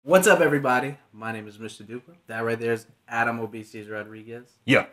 What's up, everybody? My name is Mr. Duper. That right there is Adam Obesies Rodriguez. Yeah.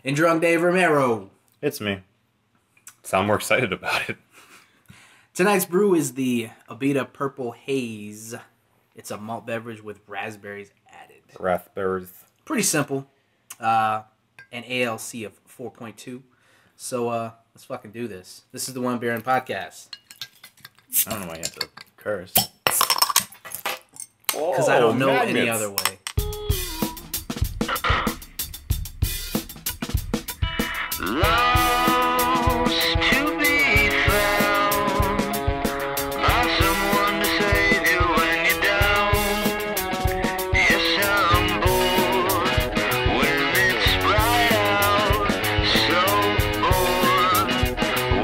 And Drunk Dave Romero. It's me. Sound more excited about it. Tonight's brew is the Abita Purple Haze. It's a malt beverage with raspberries added. Raspberries. Pretty simple. An ALC of 4.2. So let's fucking do this. This is the One Beer and Podcast. I don't know why you have to curse. Because I don't know any other way. Lost to be found by someone to save you when you're down. Yes, I'm bored when it's bright out. So bored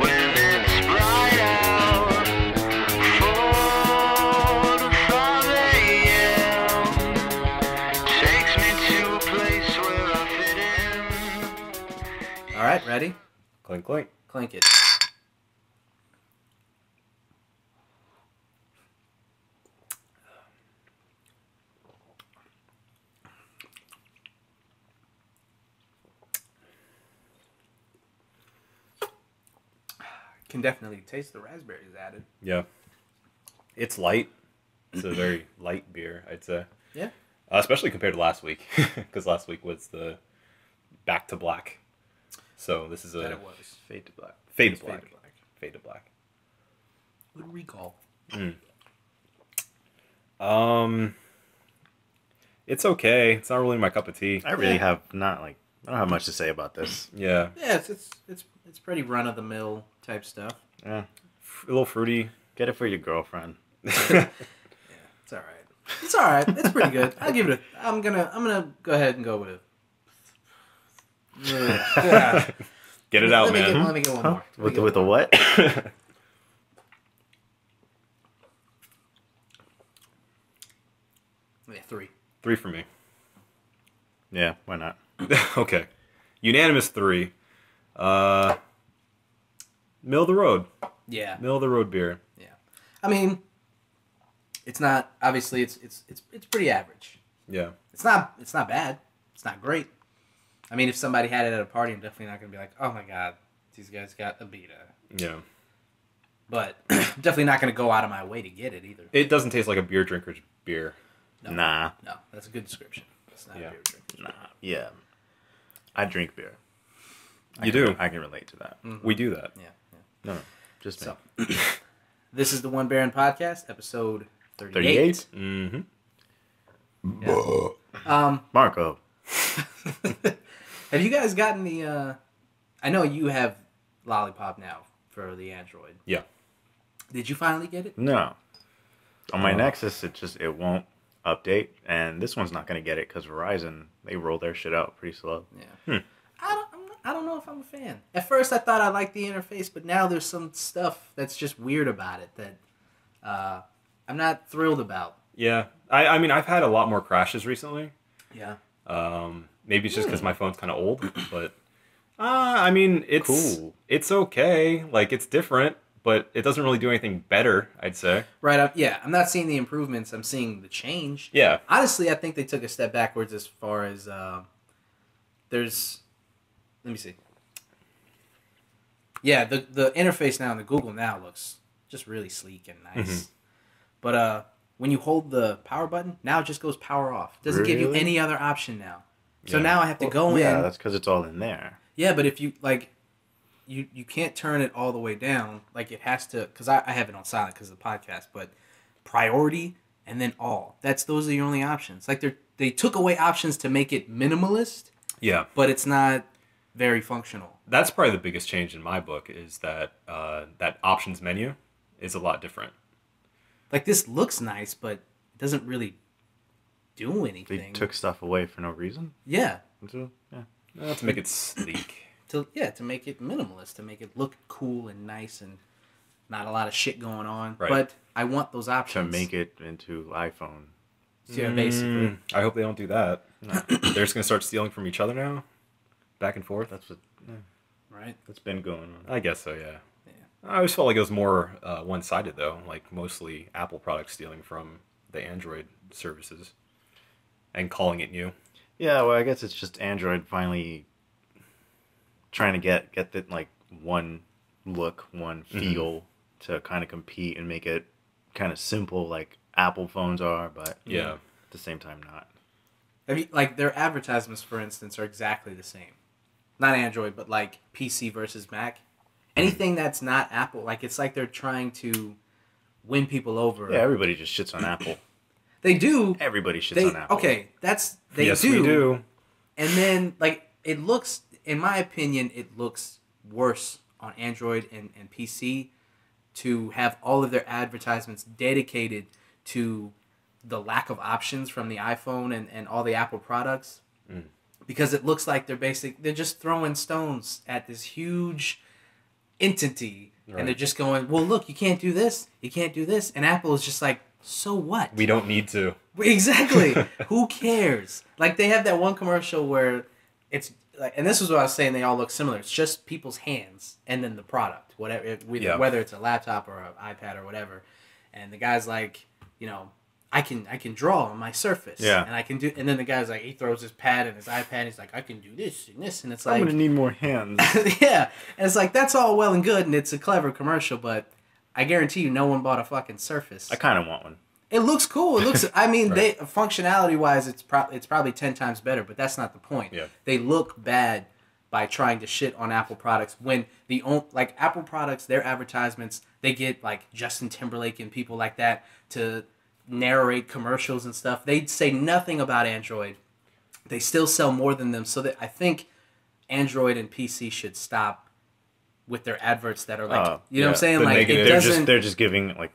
when it's bright out. 4 to 5 a.m. takes me to a place where I fit in. All right, ready? Clink, clink. Clink it. Can definitely taste the raspberries added. Yeah. It's light. It's a very light beer, I'd say. Yeah. Especially compared to last week. Because last week was the Back to Black. So this is That a it was. Fade to black. Fade to Fade Black. to black. Fade to Black. Good recall. It's okay. It's not really my cup of tea. I really have not I don't have much to say about this. Yeah. Yeah, it's pretty run of the mill type stuff. Yeah, A little fruity. get it for your girlfriend. It's all right. It's all right. It's pretty good. I'll give it a. I'm gonna go ahead and go with it. Yeah. Get it out, man. Let me get one more. With the what? Yeah, 3. 3 for me. Yeah, why not? Okay. Unanimous 3. Middle of the road. Yeah. Middle of the road beer. Yeah. I mean, it's not obviously it's pretty average. Yeah. It's not bad. It's not great. I mean, if somebody had it at a party, I'm definitely not gonna be like, oh my god, these guys got Abita. Yeah. But definitely not gonna go out of my way to get it either. It doesn't taste like a beer drinker's beer. No. Nah. No, that's a good description. It's not Yeah. a beer drink. Nah. Yeah. I drink beer. You do. I can relate to that. We do that. Yeah. No, just me. So, this is the One Baron Podcast, episode 38. 38? Mm-hmm. Yeah. Marco. Have you guys gotten the? I know you have Lollipop now for the Android. Yeah. Did you finally get it? No. On my Nexus, it won't update, and this one's not going to get it because Verizon, they roll their shit out pretty slow. Yeah. I don't know if I'm a fan. At first, I thought I liked the interface, but now there's some stuff that's just weird about it that I'm not thrilled about. Yeah. I mean, I've had a lot more crashes recently. Yeah. Maybe it's just because my phone's kind of old, but I mean, it's okay. Like, it's different, but it doesn't really do anything better, I'd say. Right. Yeah. I'm not seeing the improvements. I'm seeing the change. Yeah. Honestly, I think they took a step backwards as far as there's. Let me see. Yeah, the interface now in the Google Now looks just really sleek and nice. Mhm. But when you hold the power button, now it just goes power off. It doesn't give you Really? any other option now. So Yeah. now I have to go in. Yeah, that's because it's all in there. Yeah, but if you you can't turn it all the way down. Like it has to, because I have it on silent because of the podcast. But priority and then all. Those are your only options. Like they took away options to make it minimalist, Yeah. but it's not very functional. That's probably the biggest change in my book is that that options menu is a lot different. Like this looks nice, but it doesn't really do They anything. took stuff away for no reason. Yeah. So, yeah. To make it sleek. To make it minimalist, to make it look cool and nice and not a lot of shit going on. Right. But I want those To options. make it into iPhone. Yeah, basically. I hope they don't do that. No, They're just going to start stealing from each other now? Back and forth? that's what Right? that's been going on. I guess so, yeah. Yeah. I always felt like it was more one-sided, though. Like, mostly Apple products stealing from the Android services and calling it new. Yeah, well, I guess it's just Android finally trying to get the like one look, one feel to kind of compete and make it kind of simple like Apple phones are, but Yeah. at the same time not. Like their advertisements, for instance, are exactly the same. Not Android, but like PC versus Mac. Anything that's not Apple, like it's like they're trying to win people over. Yeah, everybody just shits on Apple. They do. Everybody shits on Apple. Okay, they yes, do. we do. And then like it looks, in my opinion, it looks worse on Android and PC to have all of their advertisements dedicated to the lack of options from the iPhone and all the Apple products. Because it looks like they're just throwing stones at this huge entity. Right. And they're just going, well, look, you can't do this. You can't do this. And Apple is just like, so what? We don't need to. Exactly. Who cares? Like they have that one commercial where it's like, and this is what I was saying. They all look similar. It's just people's hands and then the product, whatever, whether it's a laptop or an iPad or whatever. And the guy's like, you know, I can draw on my Surface. Yeah. And I can do. And then the guy's like, he throws his pad and his iPad. And he's like, I can do this and this. And it's like, I'm gonna need more hands. yeah. And it's like that's all well and good, and it's a clever commercial, but I guarantee you, no one bought a fucking Surface. I kind of want one. It looks cool. It looks. I mean, Right. functionality wise, it's probably 10 times better, but that's not the point. Yeah. They look bad by trying to shit on Apple products when like Apple products, their advertisements, they get like Justin Timberlake and people like that to narrate commercials and stuff. They say nothing about Android. They still sell more than them, so that I think Android and PC should stop with their adverts that are like, you know what I'm saying? The Like negative. it They're doesn't. just giving like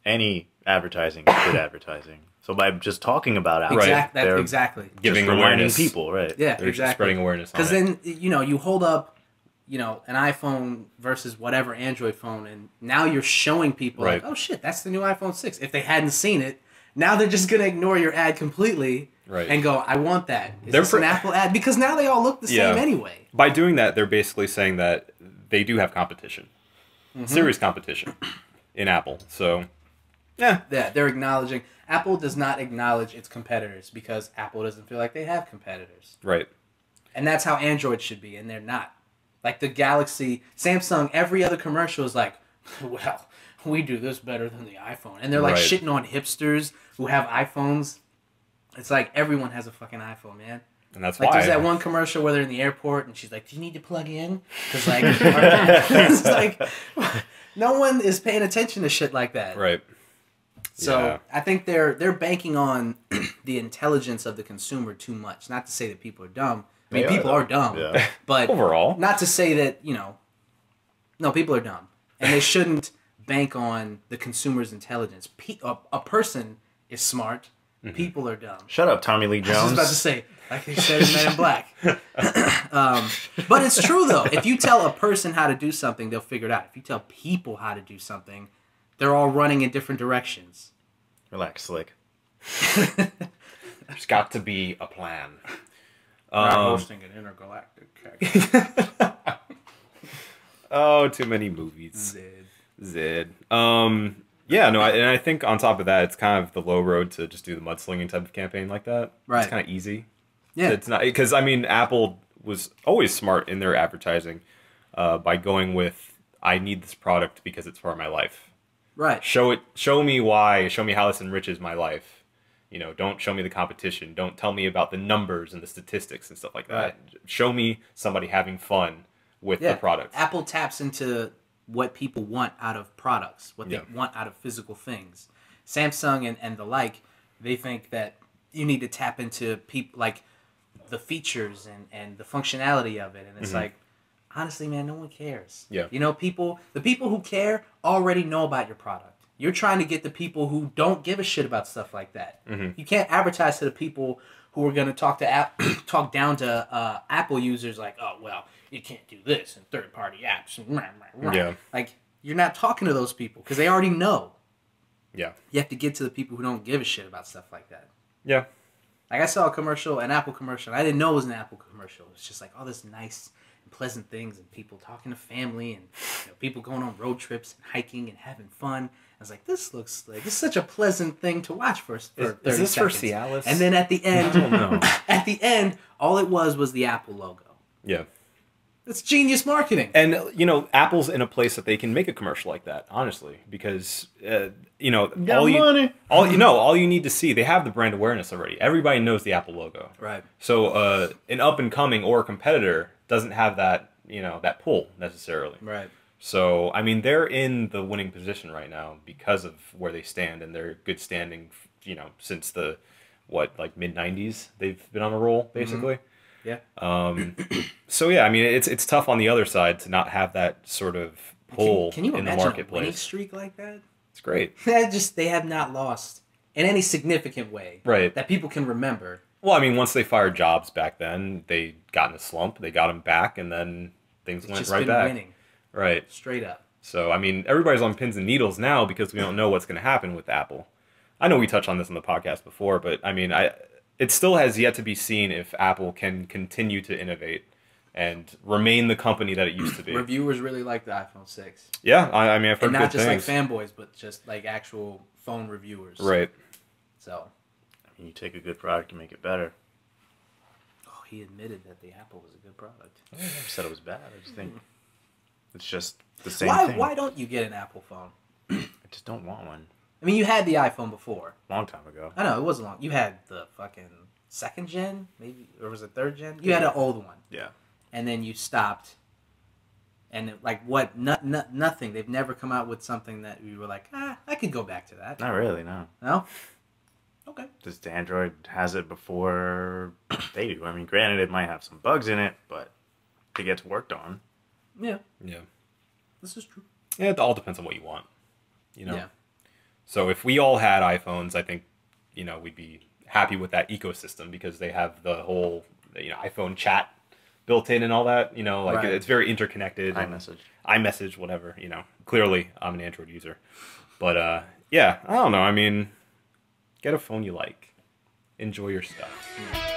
any advertising is good advertising. So by just talking about Apple, they're Exactly. Giving just reminding awareness. people, right? Yeah, They're exactly. spreading awareness on Because it. then, you know, you hold up, you know, an iPhone versus whatever Android phone, and now you're showing people Right. like, oh shit, that's the new iPhone 6. If they hadn't seen it, now they're just going to ignore your ad completely Right. and go, I want that. Is They're this an Apple ad? Because now they all look the Yeah. same anyway. By doing that, they're basically saying that they do have competition. Serious competition in Apple. So, yeah. Yeah, they're acknowledging. Apple does not acknowledge its competitors because Apple doesn't feel like they have competitors. Right. And that's how Android should be, and they're not. Like the Galaxy, Samsung, every other commercial is like, well, we do this better than the iPhone. And they're like Right. shitting on hipsters who have iPhones. It's like everyone has a fucking iPhone, man. And that's Like why. there's that one commercial where they're in the airport and she's like, do you need to plug in? Because like, it's like, no one is paying attention to shit like that. Right. So Yeah. I think they're banking on the intelligence of the consumer too much. Not to say that people are dumb. I mean, They are people are dumb. Yeah. But Overall. not to say that, you know, no, people are dumb. And they shouldn't bank on the consumer's intelligence. A person is smart. People are dumb. Shut up, Tommy Lee I was Jones. just about to say, like they said in Men in Black. But it's true, though. If you tell a person how to do something, they'll figure it out. If you tell people how to do something, they're all running in different directions. Relax, Slick. There's got to be a plan. Not hosting an intergalactic cake. Oh, too many movies. Zed. Yeah, no, and I think on top of that, it's kind of the low road to just do the mudslinging type of campaign like that. Right. It's kind of easy. Yeah. It's not because I mean Apple was always smart in their advertising by going with I need this product because it's part of my life. Right. Show me why. Show me how this enriches my life. You know, don't show me the competition. Don't tell me about the numbers and the statistics and stuff like that. Right. Show me somebody having fun with the product. Apple taps into what people want out of products, what they want out of physical things. Samsung and the like, they think that you need to tap into people like the features and the functionality of it. And it's like, honestly, man, no one cares. Yeah. You know, the people who care already know about your product. You're trying to get the people who don't give a shit about stuff like that. You can't advertise to the people who are going to talk down to Apple users like, oh, well, you can't do this in third-party apps. Yeah. Like, you're not talking to those people because they already know. Yeah. You have to get to the people who don't give a shit about stuff like that. Yeah. Like, I saw a commercial, an Apple commercial, and I didn't know it was an Apple commercial. It's just like all this nice and pleasant things and people talking to family and people going on road trips and hiking and having fun. was like, this looks like it's such a pleasant thing to watch for 30 Is this seconds. for Cialis? And then at the end, I don't know. at the end, all it was the Apple logo. Yeah. It's genius marketing. And, Apple's in a place that they can make a commercial like that, honestly, because, all you need to see, they have the brand awareness already. Everybody knows the Apple logo. Right. So, an up-and-coming or a competitor doesn't have that, that pull necessarily. Right. So, I mean, they're in the winning position right now because of where they stand, and they're good standing, since the, mid-90s. They've been on a roll, basically. Mm-hmm. Yeah. So yeah, I mean, it's tough on the other side to not have that sort of pull can you in the imagine a winning marketplace. streak like that? It's great. They have not lost in any significant way, Right? That people can remember. Well, I mean, once they fired Jobs back then, they got in a slump. They got him back, and then things went Just right been back. winning, Right. straight up. So I mean, everybody's on pins and needles now because we don't know what's going to happen with Apple. I know we touched on this on the podcast before, but I mean, it still has yet to be seen if Apple can continue to innovate and remain the company that it used to be. Reviewers really like the iPhone 6. Yeah, I mean, I've heard And not good just things. like fanboys, but just like actual phone reviewers. Right. So. I mean, you take a good product and make it better. Oh, he admitted that the Apple was a good product. I never said it was bad. I just think it's just the same Why? thing. Why don't you get an Apple phone? I just don't want one. I mean, you had the iPhone before. Long time ago. I know it wasn't long. You had the fucking second gen, maybe, or was it third gen? You had an old one, Yeah. and then you stopped. And what? Nothing. They've never come out with something that we were like, I could go back to that. Not really, no. No. Okay. Just Android has it before they do. I mean, granted, it might have some bugs in it, but it gets worked on. Yeah, Yeah. this is true. Yeah, it all depends on what you want. Yeah. So if we all had iPhones, I think, we'd be happy with that ecosystem because they have the whole, iPhone chat built in and all that. Right. It's very interconnected. iMessage, whatever. Clearly, I'm an Android user, but yeah, I don't know. I mean, get a phone you like, enjoy your stuff. Yeah.